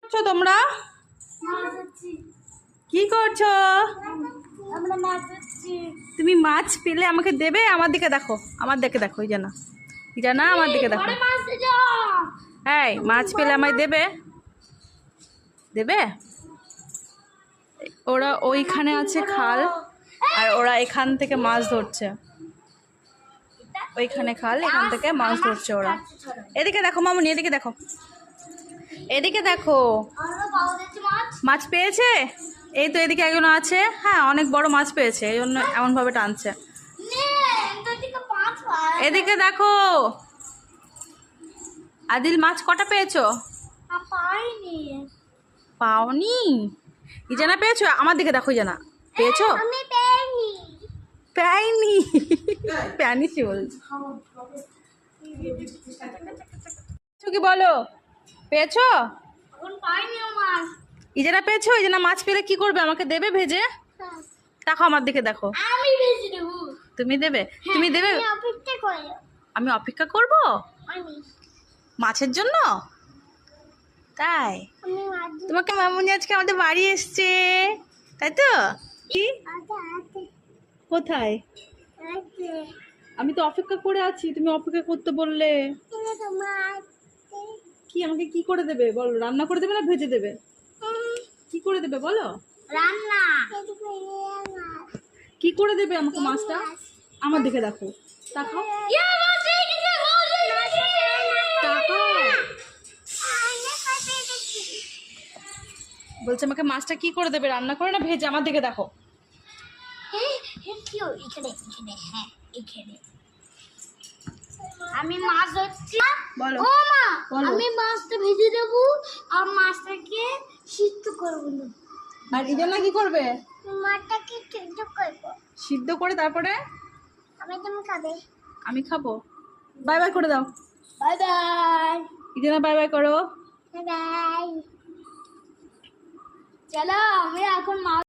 করছো তোমরা? কি করছো? তুমি মাছ পেলে আমাকে দেবে? আমার দিকে দেখো, আমার দিকে দেখো। এই জানা, এই জানা, আমার দিকে দেখো। এই মাছ পেলে আমায় দেবে? দেবে? ওরা ওইখানে আছে খাল, আর ওরা এখান থেকে মাছ ধরছে। ওইখানে খাল, এখান থেকে মাছ ধরছে ওরা। এদিকে দেখো মামুনি, এদিকে দেখো, এদিকে দেখো। মাছ পেয়েছে? এই তো এদিকে একজন আছে, হ্যাঁ অনেক বড় মাছ পেয়েছে, এই জন্য এমন ভাবে টানছে। এদিকে দেখো আদিল, মাছ কটা পেয়েছো? পাওনি? ইজানা পেয়েছো? আমার দিকে দেখো, ইজানা পেয়েছো? পাইনি। প্যানি সে বলছে। কি বলো, পেয়েছো? ইজানা পেয়েছো? ইজানা মাছ পেলে কি করবে? আমাকে দেবে ভেজে? দেখো আমার দিকে দেখো। তুমি দেবে? তুমি দেবে? আমি অপেক্ষা করব মাছের জন্য? তাই? তোমাকে মামুনি আজকে আমাদের বাড়ি এসছে, তাই তো? কি কোথায়? আমি তো অপেক্ষা করে আছি, তুমি অপেক্ষা করতে বললে। কি আমাকে কি করে দেবে বলো? রান্না করে দেবে না ভেজে দেবে? কি করে দেবে বলো? রান্না কি করে দেবে আমাকে মাছটা? আমার দিকে দেখো, তাকাও তাকাও। বলছে আমাকে মাছটা কি করে দেবে, রান্না করে না ভেজে? আমার দিকে দেখো। আমি মাছ ধরছি। বলো। ও মা, বলো। আমি মাছটা ভেজে দেবো আর মাছটাকে সিদ্ধ করবো না। আর ইজানা কি করবে? মাছটাকে সিদ্ধ করবো। সিদ্ধ করে তারপরে তুমি খাবে? আমি খাবো। বাই বাই করে দাও। Bye bye. ইজানা বাই বাই করো। Bye bye. চলো আমি এখন মাছ